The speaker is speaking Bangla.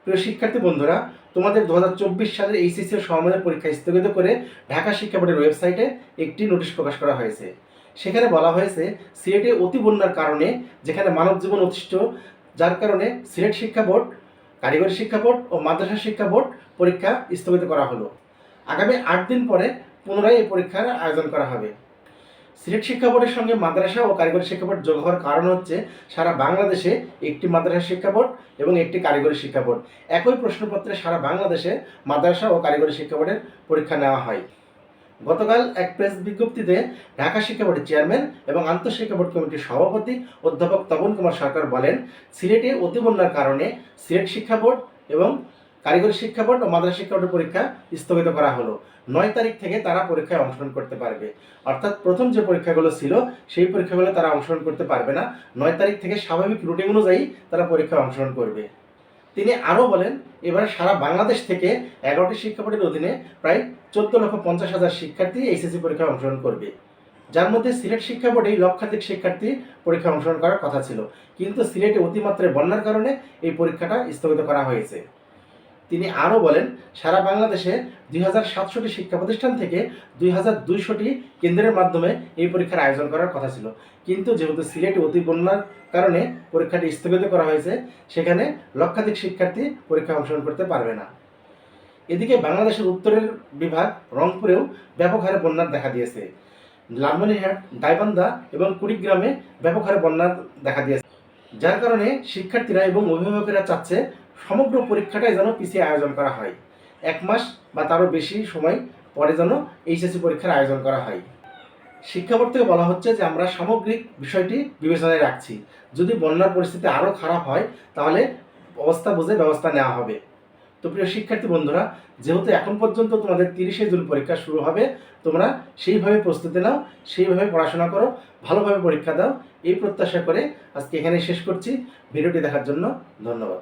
প্রিয় শিক্ষার্থী বন্ধুরা, তোমাদের 2024 সালের এইচএসসি সমমানের পরীক্ষা স্থগিত করে ঢাকা শিক্ষা বোর্ডের ওয়েবসাইটে একটি নোটিশ প্রকাশ করা হয়েছে। সেখানে বলা হয়েছে সিলেটে অতি বন্যার কারণে যেখানে মানব জীবন অতিষ্ঠ, যার কারণে সিলেট শিক্ষা বোর্ড, কারিগরি শিক্ষা বোর্ড ও মাদ্রাসা শিক্ষা বোর্ড পরীক্ষা স্থগিত করা হলো। আগামী 8 দিন পরে পুনরায় এই পরীক্ষার আয়োজন করা হবে। সিলেট শিক্ষা বোর্ডের সঙ্গে মাদ্রাসা ও কারিগরি শিক্ষা বোর্ড যোগ হওয়ার কারণ হচ্ছে সারা বাংলাদেশে একটি মাদ্রাসা শিক্ষা বোর্ড এবং একটি কারিগরি শিক্ষা বোর্ড, একই প্রশ্নপত্রে সারা বাংলাদেশে মাদ্রাসা ও কারিগরি শিক্ষা বোর্ডের পরীক্ষা নেওয়া হয়। গতকাল এক প্রেস বিজ্ঞপ্তিতে ঢাকা শিক্ষা বোর্ডের চেয়ারম্যান এবং আন্তঃশিক্ষা বোর্ড কমিটির সভাপতি অধ্যাপক তপন কুমার সরকার বলেন, সিলেটে অতি বন্যার কারণে সিলেট শিক্ষা বোর্ড এবং কারিগরি শিক্ষা বোর্ড ও মাদ্রাসা শিক্ষা বোর্ডের পরীক্ষা স্থগিত করা হলো। 9 তারিখ থেকে তারা পরীক্ষায় অংশগ্রহণ করতে পারবে। অর্থাৎ প্রথম যে পরীক্ষাগুলো ছিল সেই পরীক্ষাগুলো তারা অংশগ্রহণ করতে পারবে না। 9 তারিখ থেকে স্বাভাবিক রুটিন অনুযায়ী তারা পরীক্ষায় অংশগ্রহণ করবে। তিনি আরও বলেন, এবার সারা বাংলাদেশ থেকে 11টি শিক্ষা বোর্ডের অধীনে প্রায় 14,50,000 শিক্ষার্থী এইচএসসি পরীক্ষায় অংশগ্রহণ করবে, যার মধ্যে সিলেট শিক্ষা বোর্ডেই লক্ষাধিক শিক্ষার্থী পরীক্ষায় অংশগ্রহণ করার কথা ছিল, কিন্তু সিলেটে অতিমাত্রায় বন্যার কারণে এই পরীক্ষাটা স্থগিত করা হয়েছে। তিনি আরও বলেন, সারা বাংলাদেশে 2,700টি শিক্ষা প্রতিষ্ঠান থেকে 2,200টি কেন্দ্রের মাধ্যমে এই পরীক্ষার আয়োজন করার কথা ছিল, কিন্তু যেহেতু সিলেটে অতি বন্যার কারণে পরীক্ষাটি স্থগিত করা হয়েছে, সেখানে লক্ষাধিক শিক্ষার্থী পরীক্ষায় অংশগ্রহণ করতে পারবে না। এদিকে বাংলাদেশের উত্তরের বিভাগ রংপুরেও ব্যাপক হারে বন্যার দেখা দিয়েছে। লালমনিরহাট, গাইবান্ধা এবং কুড়িগ্রামে ব্যাপক হারে বন্যার দেখা দিয়েছে, যার কারণে শিক্ষার্থীরা এবং অভিভাবকেরা চাচ্ছে সমগ্র পরীক্ষাটাই যেন পিছিয়ে আয়োজন করা হয়। 1 মাস বা তারও বেশি সময় পরে যেন এইচএসসি পরীক্ষার আয়োজন করা হয়। শিক্ষা বোর্ড থেকে বলা হচ্ছে যে আমরা সামগ্রিক বিষয়টি বিবেচনায় রাখছি, যদি বন্যার পরিস্থিতি আরও খারাপ হয় তাহলে অবস্থা বুঝে ব্যবস্থা নেওয়া হবে। তো প্রিয় শিক্ষার্থী বন্ধুরা, যেহেতু এখন পর্যন্ত তোমাদের 30শে জুন পরীক্ষা শুরু হবে, তোমরা সেইভাবে প্রস্তুতি নাও, সেইভাবে পড়াশোনা করো, ভালোভাবে পরীক্ষা দাও, এই প্রত্যাশা করে আজকে এখানে শেষ করছি। ভিডিওটি দেখার জন্য ধন্যবাদ।